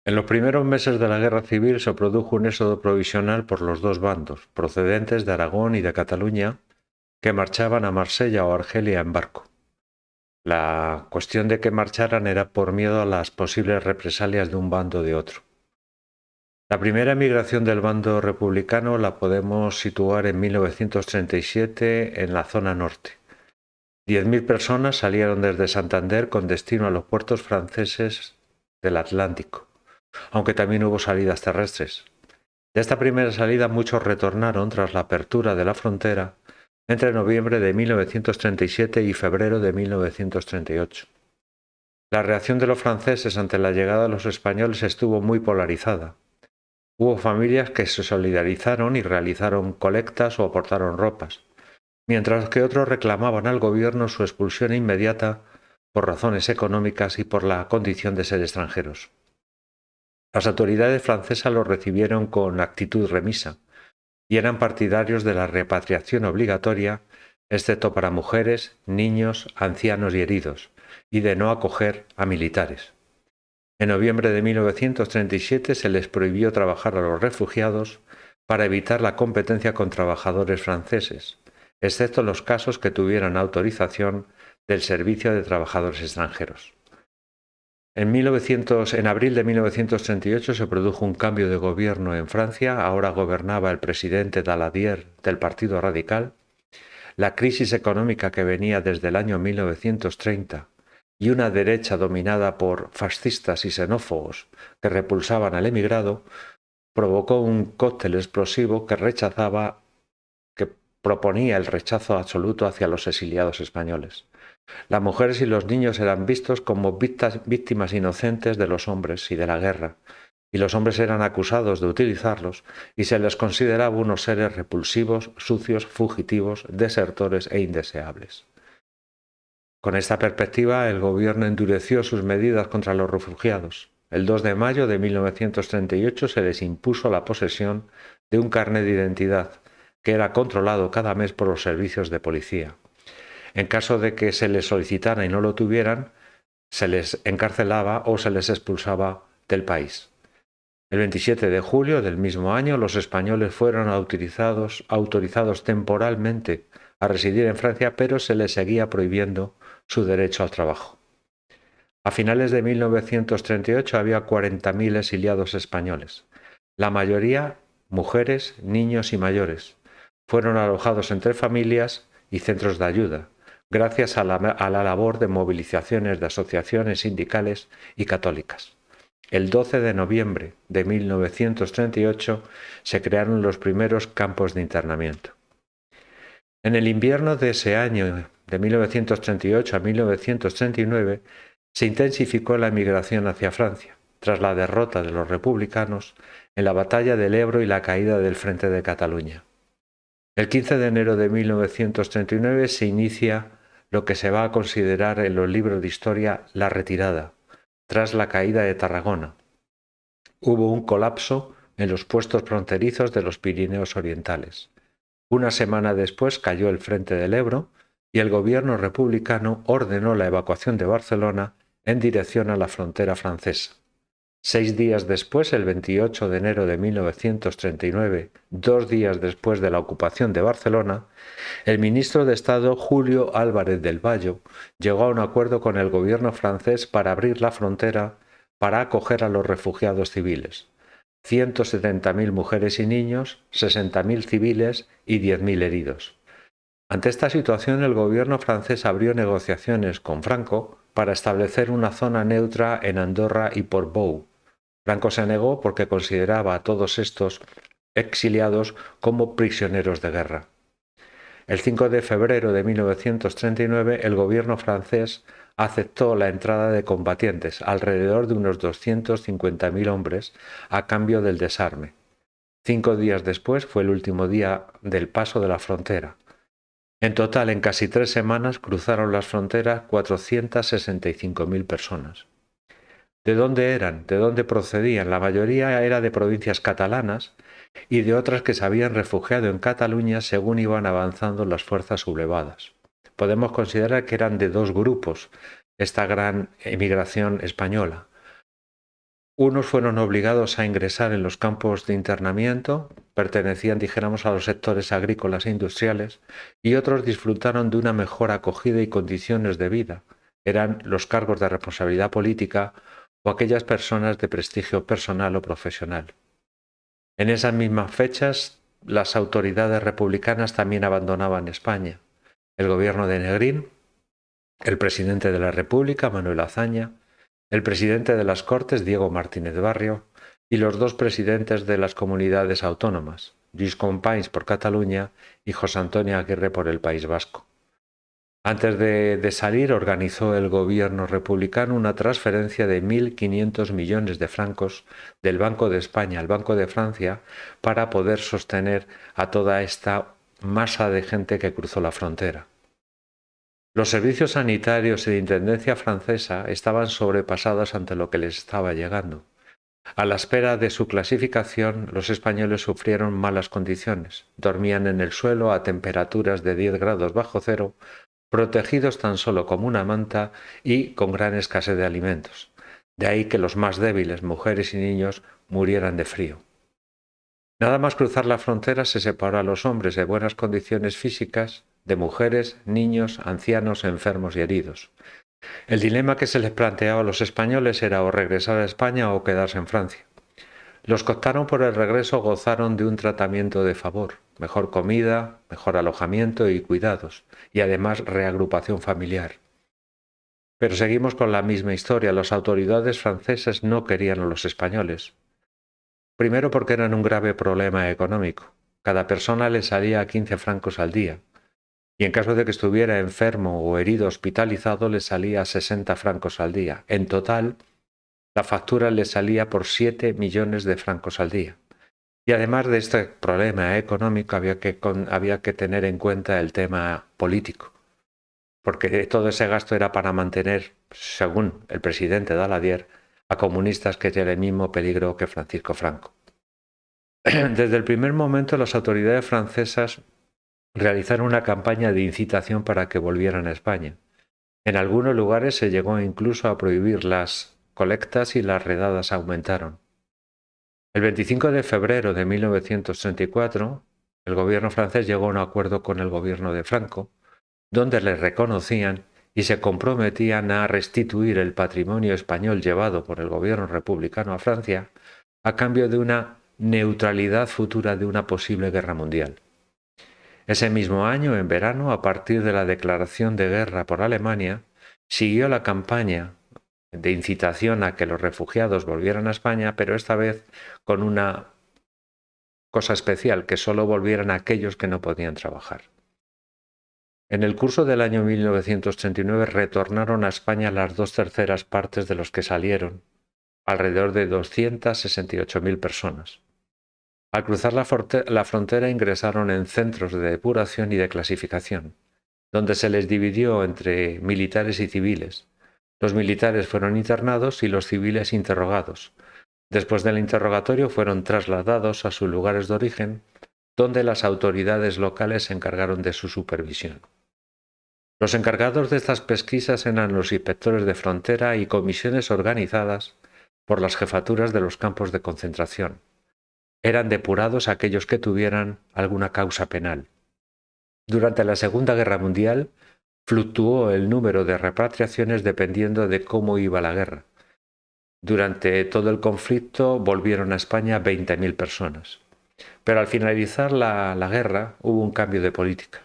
En los primeros meses de la Guerra Civil se produjo un éxodo provisional por los dos bandos, procedentes de Aragón y de Cataluña, que marchaban a Marsella o Argelia en barco. La cuestión de que marcharan era por miedo a las posibles represalias de un bando o de otro. La primera emigración del bando republicano la podemos situar en 1937 en la zona norte. 10.000 personas salieron desde Santander con destino a los puertos franceses del Atlántico, aunque también hubo salidas terrestres. De esta primera salida muchos retornaron tras la apertura de la frontera entre noviembre de 1937 y febrero de 1938. La reacción de los franceses ante la llegada de los españoles estuvo muy polarizada. Hubo familias que se solidarizaron y realizaron colectas o aportaron ropas, mientras que otros reclamaban al gobierno su expulsión inmediata por razones económicas y por la condición de ser extranjeros. Las autoridades francesas los recibieron con actitud remisa y eran partidarios de la repatriación obligatoria, excepto para mujeres, niños, ancianos y heridos, y de no acoger a militares. En noviembre de 1937 se les prohibió trabajar a los refugiados para evitar la competencia con trabajadores franceses, excepto en los casos que tuvieran autorización del Servicio de Trabajadores Extranjeros. En abril de 1938 se produjo un cambio de gobierno en Francia. Ahora gobernaba el presidente Daladier del Partido Radical. La crisis económica que venía desde el año 1930 y una derecha dominada por fascistas y xenófobos que repulsaban al emigrado provocó un cóctel explosivo que proponía el rechazo absoluto hacia los exiliados españoles. Las mujeres y los niños eran vistos como víctimas inocentes de los hombres y de la guerra, y los hombres eran acusados de utilizarlos y se les consideraba unos seres repulsivos, sucios, fugitivos, desertores e indeseables. Con esta perspectiva, el gobierno endureció sus medidas contra los refugiados. El 2 de mayo de 1938 se les impuso la posesión de un carnet de identidad, que era controlado cada mes por los servicios de policía. En caso de que se les solicitara y no lo tuvieran, se les encarcelaba o se les expulsaba del país. El 27 de julio del mismo año, los españoles fueron autorizados temporalmente a residir en Francia, pero se les seguía prohibiendo su derecho al trabajo. A finales de 1938 había 40.000 exiliados españoles, la mayoría mujeres, niños y mayores. Fueron alojados entre familias y centros de ayuda, gracias a la labor de movilizaciones de asociaciones sindicales y católicas. El 12 de noviembre de 1938 se crearon los primeros campos de internamiento. En el invierno de ese año, de 1938 a 1939, se intensificó la emigración hacia Francia, tras la derrota de los republicanos en la batalla del Ebro y la caída del Frente de Cataluña. El 15 de enero de 1939 se inicia lo que se va a considerar en los libros de historia la retirada, tras la caída de Tarragona. Hubo un colapso en los puestos fronterizos de los Pirineos Orientales. Una semana después cayó el Frente del Ebro y el gobierno republicano ordenó la evacuación de Barcelona en dirección a la frontera francesa. 6 días después, el 28 de enero de 1939, 2 días después de la ocupación de Barcelona, el ministro de Estado Julio Álvarez del Valle llegó a un acuerdo con el gobierno francés para abrir la frontera para acoger a los refugiados civiles. 170.000 mujeres y niños, 60.000 civiles y 10.000 heridos. Ante esta situación, el gobierno francés abrió negociaciones con Franco para establecer una zona neutra en Andorra y Portbou. Franco se negó porque consideraba a todos estos exiliados como prisioneros de guerra. El 5 de febrero de 1939, el gobierno francés aceptó la entrada de combatientes, alrededor de unos 250.000 hombres, a cambio del desarme. 5 días después fue el último día del paso de la frontera. En total, en casi 3 semanas cruzaron las fronteras 465.000 personas. ¿De dónde eran? ¿De dónde procedían? La mayoría era de provincias catalanas y de otras que se habían refugiado en Cataluña según iban avanzando las fuerzas sublevadas. Podemos considerar que eran de dos grupos esta gran emigración española. Unos fueron obligados a ingresar en los campos de internamiento, pertenecían, dijéramos, a los sectores agrícolas e industriales, y otros disfrutaron de una mejor acogida y condiciones de vida. Eran los cargos de responsabilidad política o aquellas personas de prestigio personal o profesional. En esas mismas fechas, las autoridades republicanas también abandonaban España. El gobierno de Negrín, el presidente de la República, Manuel Azaña, el presidente de las Cortes, Diego Martínez Barrio, y los dos presidentes de las comunidades autónomas, Lluís Companys por Cataluña y José Antonio Aguirre por el País Vasco. Antes de salir, organizó el gobierno republicano una transferencia de 1.500 millones de francos del Banco de España al Banco de Francia para poder sostener a toda esta masa de gente que cruzó la frontera. Los servicios sanitarios y de intendencia francesa estaban sobrepasados ante lo que les estaba llegando. A la espera de su clasificación, los españoles sufrieron malas condiciones. Dormían en el suelo a temperaturas de 10 grados bajo cero, protegidos tan solo como una manta y con gran escasez de alimentos. De ahí que los más débiles, mujeres y niños, murieran de frío. Nada más cruzar la frontera se separó a los hombres de buenas condiciones físicas de mujeres, niños, ancianos, enfermos y heridos. El dilema que se les planteaba a los españoles era o regresar a España o quedarse en Francia. Los que optaron por el regreso gozaron de un tratamiento de favor, mejor comida, mejor alojamiento y cuidados, y además reagrupación familiar. Pero seguimos con la misma historia. Las autoridades francesas no querían a los españoles. Primero porque eran un grave problema económico. Cada persona le salía a 15 francos al día, y en caso de que estuviera enfermo o herido hospitalizado le salía a 60 francos al día. En total, la factura le salía por 7 millones de francos al día. Y además de este problema económico había que tener en cuenta el tema político, porque todo ese gasto era para mantener, según el presidente Daladier, a comunistas que tienen el mismo peligro que Francisco Franco. Desde el primer momento las autoridades francesas realizaron una campaña de incitación para que volvieran a España. En algunos lugares se llegó incluso a prohibir las colectas y las redadas aumentaron. El 25 de febrero de 1934, el gobierno francés llegó a un acuerdo con el gobierno de Franco, donde le reconocían y se comprometían a restituir el patrimonio español llevado por el gobierno republicano a Francia a cambio de una neutralidad futura de una posible guerra mundial. Ese mismo año, en verano, a partir de la declaración de guerra por Alemania, siguió la campaña de incitación a que los refugiados volvieran a España, pero esta vez con una cosa especial, que solo volvieran aquellos que no podían trabajar. En el curso del año 1939 retornaron a España las 2/3 partes de los que salieron, alrededor de 268.000 personas. Al cruzar la frontera ingresaron en centros de depuración y de clasificación, donde se les dividió entre militares y civiles. Los militares fueron internados y los civiles interrogados. Después del interrogatorio fueron trasladados a sus lugares de origen, donde las autoridades locales se encargaron de su supervisión. Los encargados de estas pesquisas eran los inspectores de frontera y comisiones organizadas por las jefaturas de los campos de concentración. Eran depurados aquellos que tuvieran alguna causa penal. Durante la Segunda Guerra Mundial fluctuó el número de repatriaciones dependiendo de cómo iba la guerra. Durante todo el conflicto volvieron a España 20.000 personas. Pero al finalizar la guerra hubo un cambio de política.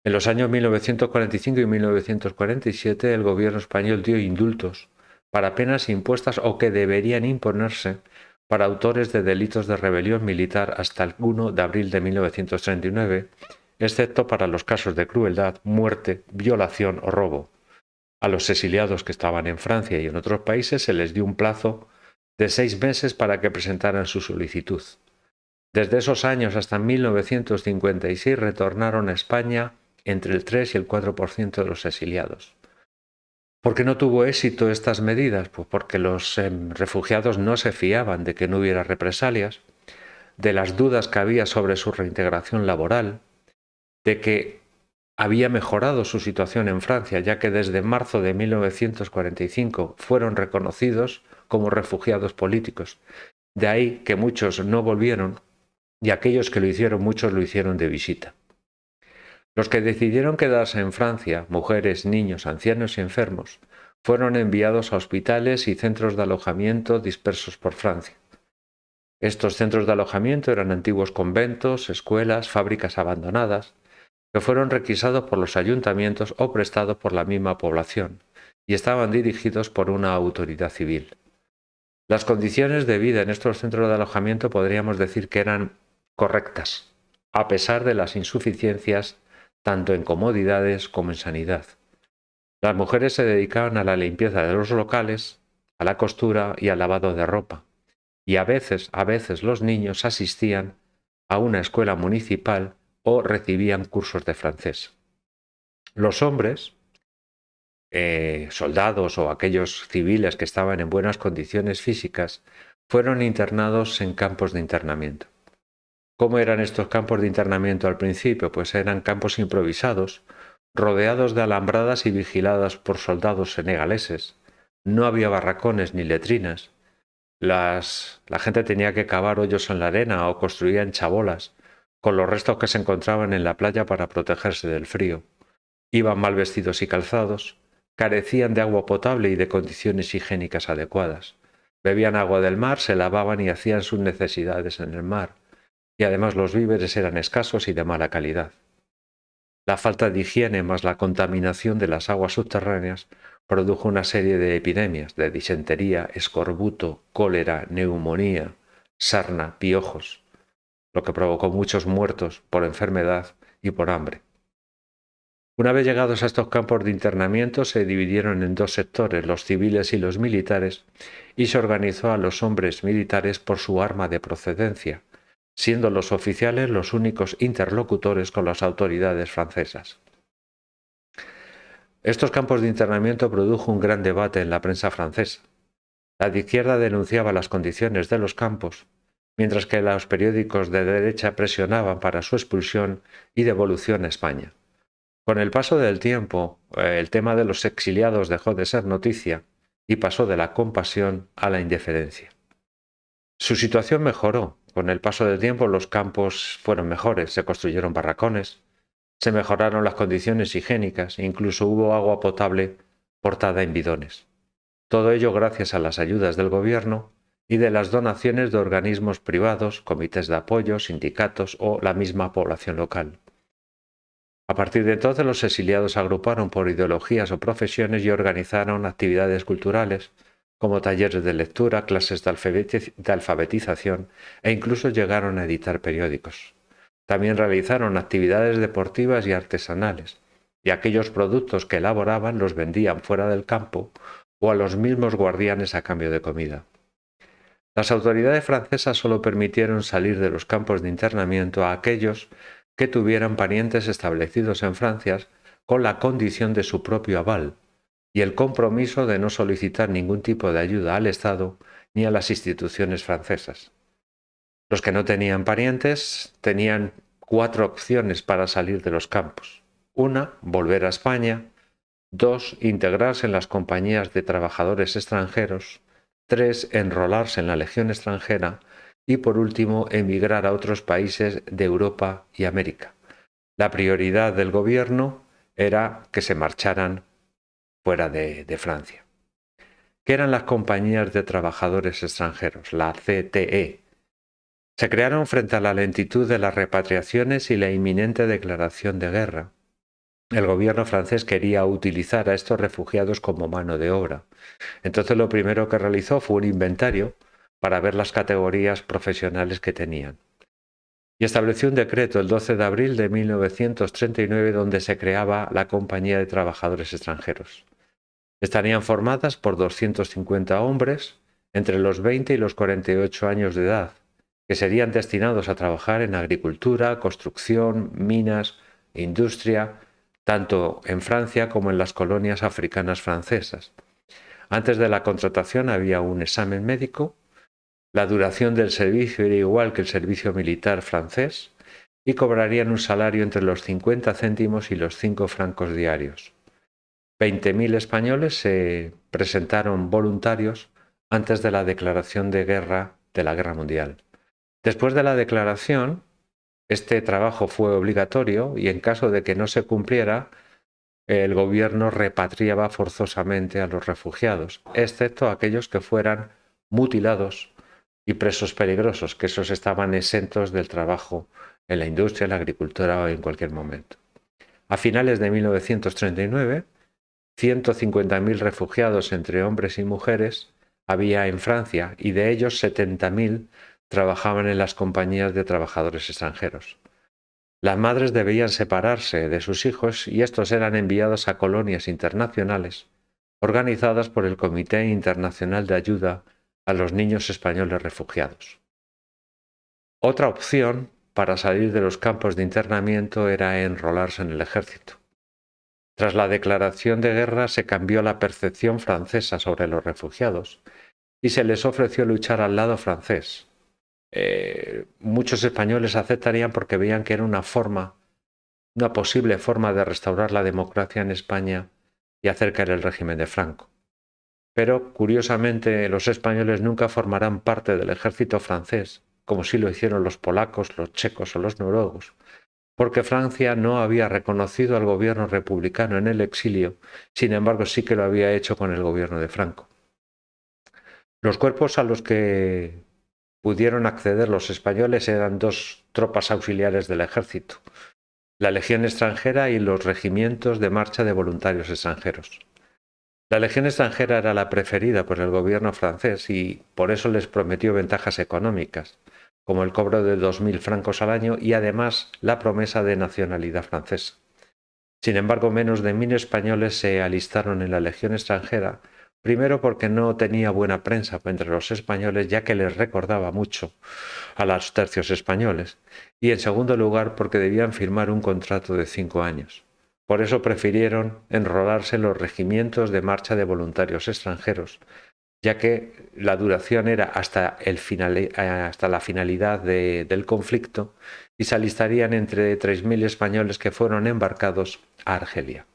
En los años 1945 y 1947 el gobierno español dio indultos para penas impuestas o que deberían imponerse para autores de delitos de rebelión militar hasta el 1 de abril de 1939, excepto para los casos de crueldad, muerte, violación o robo. A los exiliados que estaban en Francia y en otros países se les dio un plazo de 6 meses para que presentaran su solicitud. Desde esos años hasta 1956 retornaron a España entre el 3 y el 4% de los exiliados. ¿Por qué no tuvo éxito estas medidas? Pues porque los refugiados no se fiaban de que no hubiera represalias, de las dudas que había sobre su reintegración laboral, de que había mejorado su situación en Francia, ya que desde marzo de 1945 fueron reconocidos como refugiados políticos. De ahí que muchos no volvieron y aquellos que lo hicieron, muchos lo hicieron de visita. Los que decidieron quedarse en Francia, mujeres, niños, ancianos y enfermos, fueron enviados a hospitales y centros de alojamiento dispersos por Francia. Estos centros de alojamiento eran antiguos conventos, escuelas, fábricas abandonadas, que fueron requisados por los ayuntamientos o prestados por la misma población, y estaban dirigidos por una autoridad civil. Las condiciones de vida en estos centros de alojamiento podríamos decir que eran correctas, a pesar de las insuficiencias tanto en comodidades como en sanidad. Las mujeres se dedicaban a la limpieza de los locales, a la costura y al lavado de ropa, y a veces los niños asistían a una escuela municipal o recibían cursos de francés. Los hombres, soldados o aquellos civiles que estaban en buenas condiciones físicas, fueron internados en campos de internamiento. ¿Cómo eran estos campos de internamiento al principio? Pues eran campos improvisados, rodeados de alambradas y vigiladas por soldados senegaleses. No había barracones ni letrinas. La gente tenía que cavar hoyos en la arena o construían chabolas con los restos que se encontraban en la playa para protegerse del frío. Iban mal vestidos y calzados, carecían de agua potable y de condiciones higiénicas adecuadas. Bebían agua del mar, se lavaban y hacían sus necesidades en el mar. Y además los víveres eran escasos y de mala calidad. La falta de higiene más la contaminación de las aguas subterráneas produjo una serie de epidemias de disentería, escorbuto, cólera, neumonía, sarna, piojos, lo que provocó muchos muertos por enfermedad y por hambre. Una vez llegados a estos campos de internamiento se dividieron en dos sectores, los civiles y los militares, y se organizó a los hombres militares por su arma de procedencia, siendo los oficiales los únicos interlocutores con las autoridades francesas. Estos campos de internamiento produjo un gran debate en la prensa francesa. La de izquierda denunciaba las condiciones de los campos, mientras que los periódicos de derecha presionaban para su expulsión y devolución a España. Con el paso del tiempo, el tema de los exiliados dejó de ser noticia y pasó de la compasión a la indiferencia. Su situación mejoró. Con el paso del tiempo los campos fueron mejores, se construyeron barracones, se mejoraron las condiciones higiénicas e incluso hubo agua potable portada en bidones. Todo ello gracias a las ayudas del gobierno y de las donaciones de organismos privados, comités de apoyo, sindicatos o la misma población local. A partir de entonces los exiliados se agruparon por ideologías o profesiones y organizaron actividades culturales, como talleres de lectura, clases de alfabetización e incluso llegaron a editar periódicos. También realizaron actividades deportivas y artesanales, y aquellos productos que elaboraban los vendían fuera del campo o a los mismos guardianes a cambio de comida. Las autoridades francesas solo permitieron salir de los campos de internamiento a aquellos que tuvieran parientes establecidos en Francia con la condición de su propio aval, y el compromiso de no solicitar ningún tipo de ayuda al Estado ni a las instituciones francesas. Los que no tenían parientes tenían 4 opciones para salir de los campos. 1, volver a España. 2, integrarse en las compañías de trabajadores extranjeros. 3, enrolarse en la Legión extranjera. Y por último, emigrar a otros países de Europa y América. La prioridad del gobierno era que se marcharan fuera de Francia. ¿Qué eran las compañías de trabajadores extranjeros? La CTE. Se crearon frente a la lentitud de las repatriaciones y la inminente declaración de guerra. El gobierno francés quería utilizar a estos refugiados como mano de obra. Entonces lo primero que realizó fue un inventario para ver las categorías profesionales que tenían. Y estableció un decreto el 12 de abril de 1939 donde se creaba la Compañía de Trabajadores Extranjeros. Estarían formadas por 250 hombres entre los 20 y los 48 años de edad, que serían destinados a trabajar en agricultura, construcción, minas, industria, tanto en Francia como en las colonias africanas francesas. Antes de la contratación había un examen médico, la duración del servicio era igual que el servicio militar francés y cobrarían un salario entre los 50 céntimos y los 5 francos diarios. 20.000 españoles se presentaron voluntarios antes de la declaración de guerra de la Guerra Mundial. Después de la declaración, este trabajo fue obligatorio y en caso de que no se cumpliera, el gobierno repatriaba forzosamente a los refugiados, excepto aquellos que fueran mutilados y presos peligrosos, que esos estaban exentos del trabajo en la industria, en la agricultura o en cualquier momento. A finales de 1939, 150.000 refugiados entre hombres y mujeres había en Francia y de ellos 70.000 trabajaban en las compañías de trabajadores extranjeros. Las madres debían separarse de sus hijos y estos eran enviados a colonias internacionales organizadas por el Comité Internacional de Ayuda a los Niños Españoles Refugiados. Otra opción para salir de los campos de internamiento era enrolarse en el ejército. Tras la declaración de guerra se cambió la percepción francesa sobre los refugiados y se les ofreció luchar al lado francés. Muchos españoles aceptarían porque veían que era una posible forma de restaurar la democracia en España y hacer caer el régimen de Franco. Pero, curiosamente, los españoles nunca formarán parte del ejército francés, como sí lo hicieron los polacos, los checos o los noruegos, porque Francia no había reconocido al gobierno republicano en el exilio, sin embargo sí que lo había hecho con el gobierno de Franco. Los cuerpos a los que pudieron acceder los españoles eran dos tropas auxiliares del ejército, la Legión extranjera y los regimientos de marcha de voluntarios extranjeros. La Legión extranjera era la preferida por el gobierno francés y por eso les prometió ventajas económicas, como el cobro de 2.000 francos al año y además la promesa de nacionalidad francesa. Sin embargo, menos de 1.000 españoles se alistaron en la Legión extranjera, primero porque no tenía buena prensa entre los españoles, ya que les recordaba mucho a los tercios españoles, y en segundo lugar porque debían firmar un contrato de 5 años. Por eso prefirieron enrolarse en los regimientos de marcha de voluntarios extranjeros, ya que la duración era hasta la finalidad del conflicto y se alistarían entre 3.000 españoles que fueron embarcados a Argelia.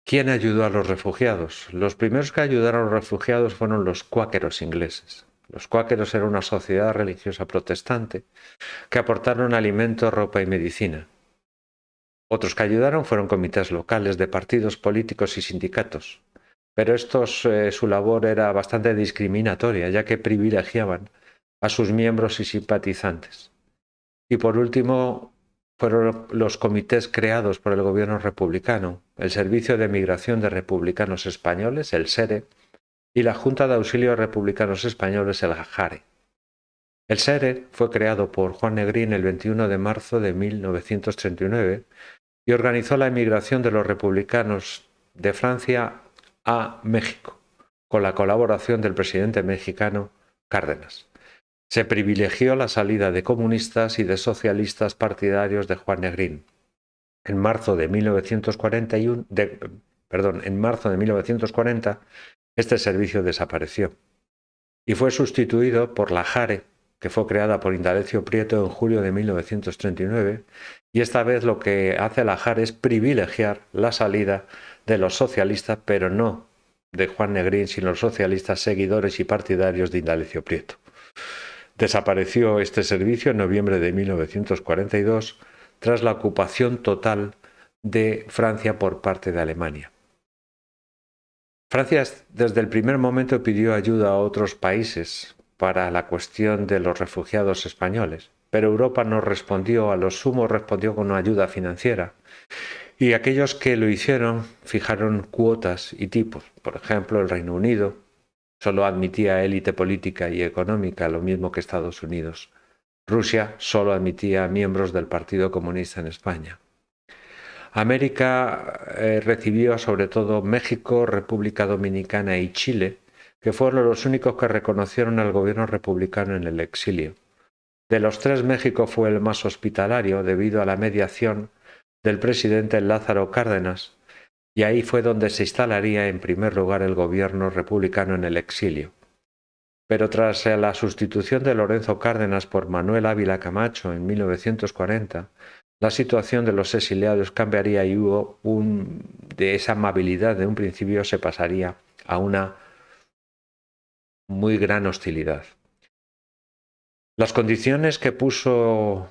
¿Quién ayudó a los refugiados? Los primeros que ayudaron a los refugiados fueron los cuáqueros ingleses. Los cuáqueros eran una sociedad religiosa protestante que aportaron alimento, ropa y medicina. Otros que ayudaron fueron comités locales de partidos políticos y sindicatos, pero su labor era bastante discriminatoria, ya que privilegiaban a sus miembros y simpatizantes. Y por último, fueron los comités creados por el gobierno republicano, el Servicio de Migración de Republicanos Españoles, el SERE, y la Junta de Auxilio de Republicanos Españoles, el JARE. El SERE fue creado por Juan Negrín el 21 de marzo de 1939 y organizó la emigración de los republicanos de Francia a México, con la colaboración del presidente mexicano Cárdenas. Se privilegió la salida de comunistas y de socialistas partidarios de Juan Negrín. En marzo de 1940, este servicio desapareció y fue sustituido por la JARE, que fue creada por Indalecio Prieto en julio de 1939, y esta vez lo que hace la JARE es privilegiar la salida de los socialistas, pero no de Juan Negrín, sino los socialistas seguidores y partidarios de Indalecio Prieto. Desapareció este servicio en noviembre de 1942 tras la ocupación total de Francia por parte de Alemania. Francia desde el primer momento pidió ayuda a otros países para la cuestión de los refugiados españoles, pero Europa no respondió, a lo sumo respondió con una ayuda financiera. Y aquellos que lo hicieron fijaron cuotas y tipos. Por ejemplo, el Reino Unido solo admitía élite política y económica, lo mismo que Estados Unidos. Rusia solo admitía miembros del Partido Comunista en España. América recibió sobre todo México, República Dominicana y Chile, que fueron los únicos que reconocieron al gobierno republicano en el exilio. De los tres, México fue el más hospitalario debido a la mediación del presidente Lázaro Cárdenas, y ahí fue donde se instalaría en primer lugar el gobierno republicano en el exilio. Pero tras la sustitución de Lorenzo Cárdenas por Manuel Ávila Camacho en 1940, la situación de los exiliados cambiaría y de esa amabilidad de un principio se pasaría a una muy gran hostilidad. Las condiciones que puso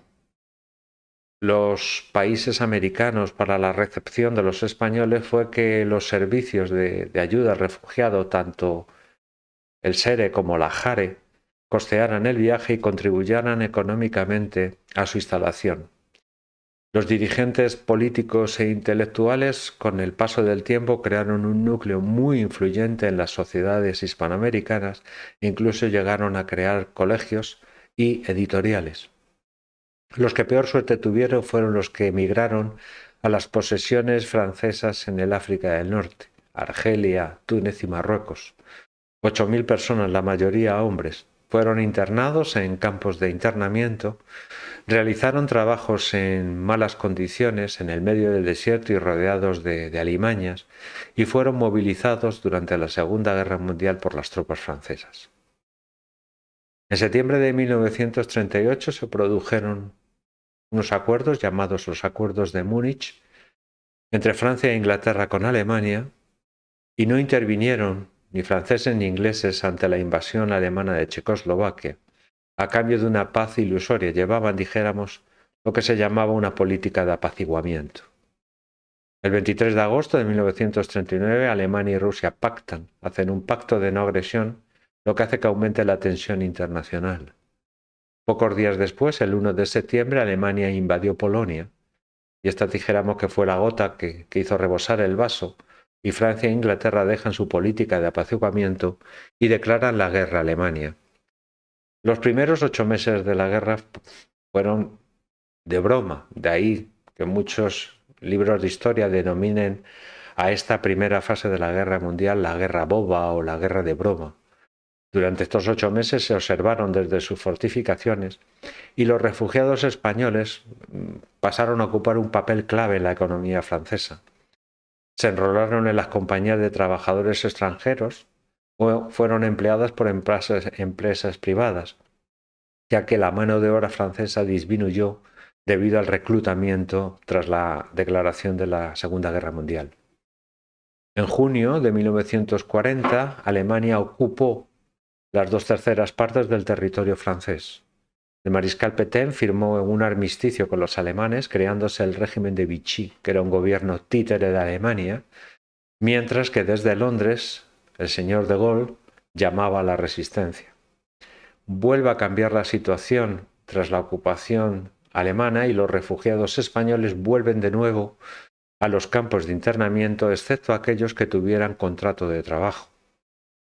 los países americanos para la recepción de los españoles fue que los servicios de ayuda al refugiado, tanto el SERE como la JARE, costearan el viaje y contribuyeran económicamente a su instalación. Los dirigentes políticos e intelectuales, con el paso del tiempo, crearon un núcleo muy influyente en las sociedades hispanoamericanas e incluso llegaron a crear colegios y editoriales. Los que peor suerte tuvieron fueron los que emigraron a las posesiones francesas en el África del Norte, Argelia, Túnez y Marruecos. 8.000 personas, la mayoría hombres, fueron internados en campos de internamiento, realizaron trabajos en malas condiciones en el medio del desierto y rodeados de alimañas y fueron movilizados durante la Segunda Guerra Mundial por las tropas francesas. En septiembre de 1938 se produjeron unos acuerdos llamados los Acuerdos de Múnich entre Francia e Inglaterra con Alemania y no intervinieron ni franceses ni ingleses ante la invasión alemana de Checoslovaquia. A cambio de una paz ilusoria, llevaban, dijéramos, lo que se llamaba una política de apaciguamiento. El 23 de agosto de 1939, Alemania y Rusia hacen un pacto de no agresión, lo que hace que aumente la tensión internacional. Pocos días después, el 1 de septiembre, Alemania invadió Polonia, y esta dijéramos que fue la gota que hizo rebosar el vaso, y Francia e Inglaterra dejan su política de apaciguamiento y declaran la guerra a Alemania. Los primeros 8 meses de la guerra fueron de broma, de ahí que muchos libros de historia denominen a esta primera fase de la guerra mundial la guerra boba o la guerra de broma. Durante estos 8 meses se observaron desde sus fortificaciones y los refugiados españoles pasaron a ocupar un papel clave en la economía francesa. Se enrolaron en las compañías de trabajadores extranjeros o fueron empleadas por empresas privadas, ya que la mano de obra francesa disminuyó debido al reclutamiento tras la declaración de la Segunda Guerra Mundial. En junio de 1940, Alemania ocupó las 2/3 partes del territorio francés. El mariscal Pétain firmó un armisticio con los alemanes, creándose el régimen de Vichy, que era un gobierno títere de Alemania, mientras que desde Londres el señor de Gaulle llamaba a la resistencia. Vuelve a cambiar la situación tras la ocupación alemana y los refugiados españoles vuelven de nuevo a los campos de internamiento, excepto aquellos que tuvieran contrato de trabajo.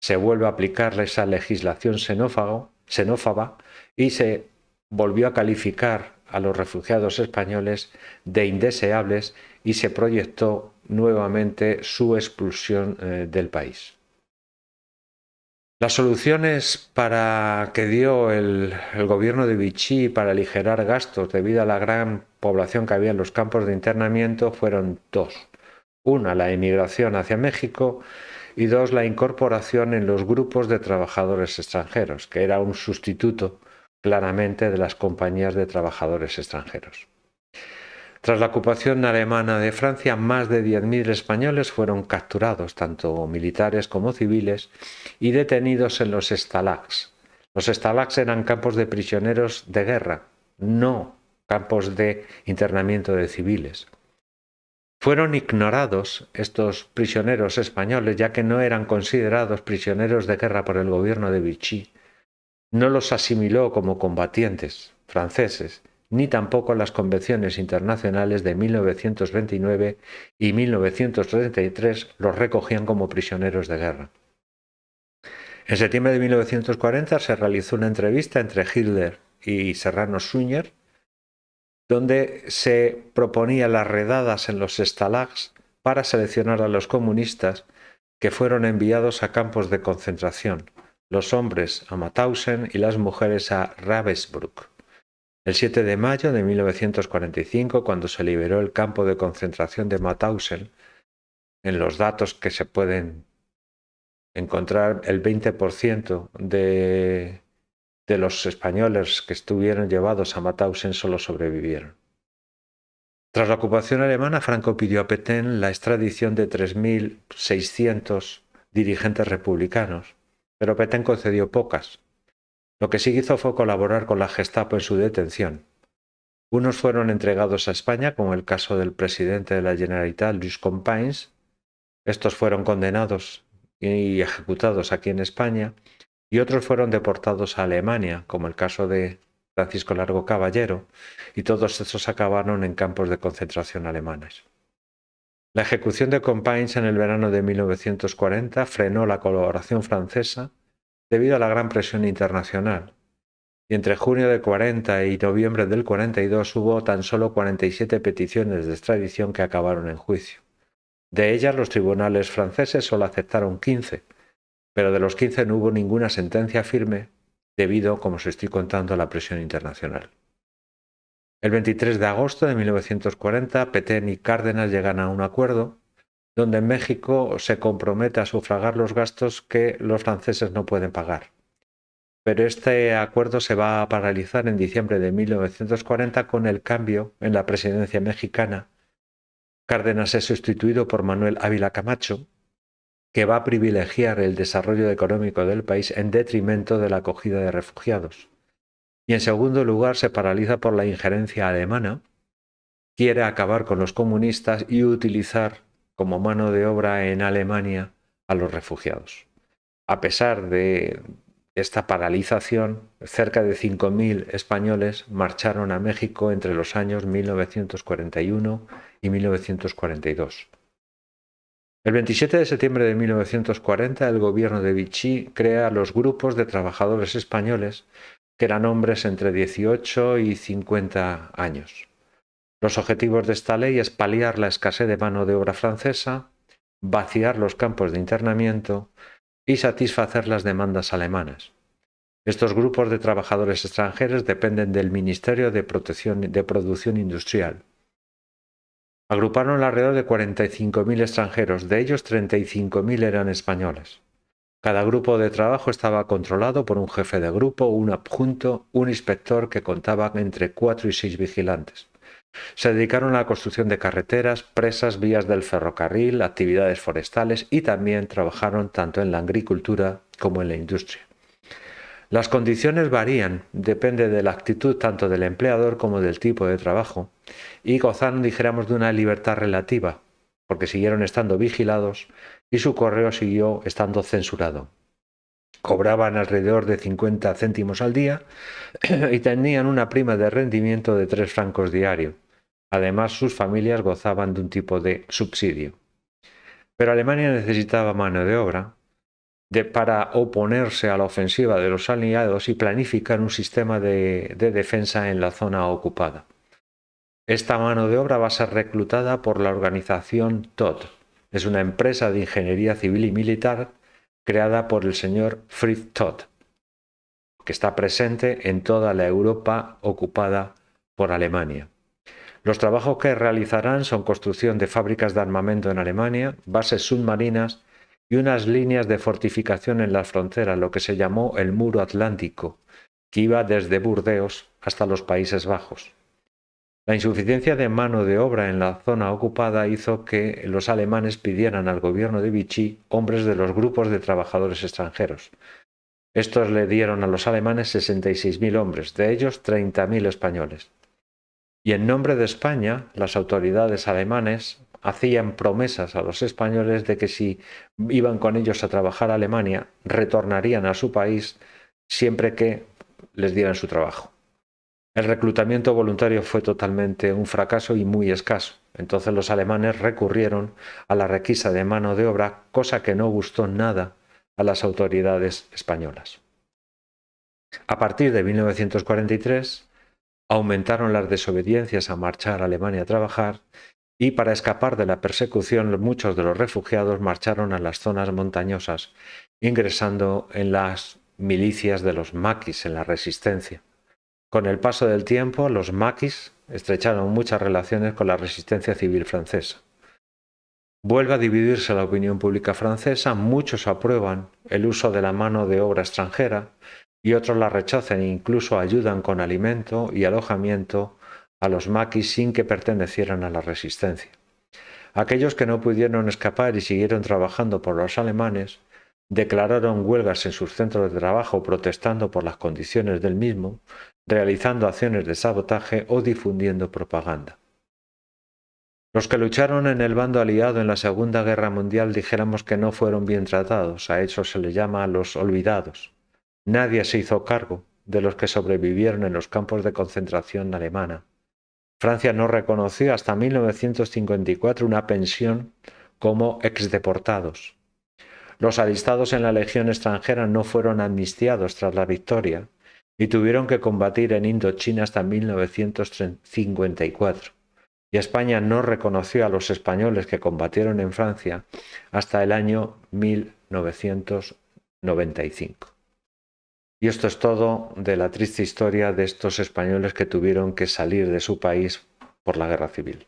Se vuelve a aplicar esa legislación xenófoba y se volvió a calificar a los refugiados españoles de indeseables y se proyectó nuevamente su expulsión del país. Las soluciones que dio el gobierno de Vichy para aligerar gastos debido a la gran población que había en los campos de internamiento fueron dos. Una, la emigración hacia México, y dos, la incorporación en los grupos de trabajadores extranjeros, que era un sustituto claramente de las compañías de trabajadores extranjeros. Tras la ocupación alemana de Francia, más de 10.000 españoles fueron capturados, tanto militares como civiles, y detenidos en los stalags. Los stalags eran campos de prisioneros de guerra, no campos de internamiento de civiles. Fueron ignorados estos prisioneros españoles, ya que no eran considerados prisioneros de guerra por el gobierno de Vichy. No los asimiló como combatientes franceses, ni tampoco las convenciones internacionales de 1929 y 1933 los recogían como prisioneros de guerra. En septiembre de 1940 se realizó una entrevista entre Hitler y Serrano Suñer, donde se proponía las redadas en los stalags para seleccionar a los comunistas que fueron enviados a campos de concentración, los hombres a Mauthausen y las mujeres a Ravensbrück. El 7 de mayo de 1945, cuando se liberó el campo de concentración de Mauthausen, en los datos que se pueden encontrar, el 20% de los españoles que estuvieron llevados a Mauthausen solo sobrevivieron. Tras la ocupación alemana, Franco pidió a Pétain la extradición de 3.600 dirigentes republicanos, pero Petén concedió pocas. Lo que sí hizo fue colaborar con la Gestapo en su detención. Unos fueron entregados a España, como el caso del presidente de la Generalitat, Lluís Companys. Estos fueron condenados y ejecutados aquí en España, y otros fueron deportados a Alemania, como el caso de Francisco Largo Caballero, y todos estos acabaron en campos de concentración alemanes. La ejecución de Companys en el verano de 1940 frenó la colaboración francesa debido a la gran presión internacional, y entre junio del 40 y noviembre del 42 hubo tan solo 47 peticiones de extradición que acabaron en juicio. De ellas, los tribunales franceses solo aceptaron 15, pero de los 15 no hubo ninguna sentencia firme debido, como os estoy contando, a la presión internacional. El 23 de agosto de 1940, Petén y Cárdenas llegan a un acuerdo donde México se compromete a sufragar los gastos que los franceses no pueden pagar. Pero este acuerdo se va a paralizar en diciembre de 1940 con el cambio en la presidencia mexicana. Cárdenas es sustituido por Manuel Ávila Camacho, que va a privilegiar el desarrollo económico del país en detrimento de la acogida de refugiados. Y en segundo lugar se paraliza por la injerencia alemana. Quiere acabar con los comunistas y utilizar como mano de obra en Alemania a los refugiados. A pesar de esta paralización, cerca de 5.000 españoles marcharon a México entre los años 1941 y 1942. El 27 de septiembre de 1940, el gobierno de Vichy crea los grupos de trabajadores españoles, que eran hombres entre 18 y 50 años. Los objetivos de esta ley es paliar la escasez de mano de obra francesa, vaciar los campos de internamiento y satisfacer las demandas alemanas. Estos grupos de trabajadores extranjeros dependen del Ministerio de Producción Industrial. Agruparon alrededor de 45.000 extranjeros, de ellos 35.000 eran españoles. Cada grupo de trabajo estaba controlado por un jefe de grupo, un adjunto, un inspector que contaba entre 4 y 6 vigilantes. Se dedicaron a la construcción de carreteras, presas, vías del ferrocarril, actividades forestales y también trabajaron tanto en la agricultura como en la industria. Las condiciones varían, depende de la actitud tanto del empleador como del tipo de trabajo, y gozaron, dijéramos, de una libertad relativa, porque siguieron estando vigilados y su correo siguió estando censurado. Cobraban alrededor de 50 céntimos al día y tenían una prima de rendimiento de 3 francos diario. Además, sus familias gozaban de un tipo de subsidio. Pero Alemania necesitaba mano de obra para oponerse a la ofensiva de los aliados y planificar un sistema de defensa en la zona ocupada. Esta mano de obra va a ser reclutada por la organización Todt. Es una empresa de ingeniería civil y militar creada por el señor Fritz Todt, que está presente en toda la Europa ocupada por Alemania. Los trabajos que realizarán son construcción de fábricas de armamento en Alemania, bases submarinas y unas líneas de fortificación en las fronteras, lo que se llamó el Muro Atlántico, que iba desde Burdeos hasta los Países Bajos. La insuficiencia de mano de obra en la zona ocupada hizo que los alemanes pidieran al gobierno de Vichy hombres de los grupos de trabajadores extranjeros. Estos le dieron a los alemanes 66.000 hombres, de ellos 30.000 españoles. Y en nombre de España, las autoridades alemanes hacían promesas a los españoles de que si iban con ellos a trabajar a Alemania, retornarían a su país siempre que les dieran su trabajo. El reclutamiento voluntario fue totalmente un fracaso y muy escaso. Entonces los alemanes recurrieron a la requisa de mano de obra, cosa que no gustó nada a las autoridades españolas. A partir de 1943, aumentaron las desobediencias a marchar a Alemania a trabajar y para escapar de la persecución muchos de los refugiados marcharon a las zonas montañosas, ingresando en las milicias de los maquis en la resistencia. Con el paso del tiempo, los maquis estrecharon muchas relaciones con la resistencia civil francesa. Vuelve a dividirse la opinión pública francesa, muchos aprueban el uso de la mano de obra extranjera y otros la rechazan e incluso ayudan con alimento y alojamiento a los maquis sin que pertenecieran a la resistencia. Aquellos que no pudieron escapar y siguieron trabajando por los alemanes declararon huelgas en sus centros de trabajo protestando por las condiciones del mismo, realizando acciones de sabotaje o difundiendo propaganda. Los que lucharon en el bando aliado en la Segunda Guerra Mundial dijéramos que no fueron bien tratados, a eso se les llama los olvidados. Nadie se hizo cargo de los que sobrevivieron en los campos de concentración alemana. Francia no reconoció hasta 1954 una pensión como exdeportados. Los alistados en la Legión extranjera no fueron amnistiados tras la victoria y tuvieron que combatir en Indochina hasta 1954. Y España no reconoció a los españoles que combatieron en Francia hasta el año 1995. Y esto es todo de la triste historia de estos españoles que tuvieron que salir de su país por la guerra civil.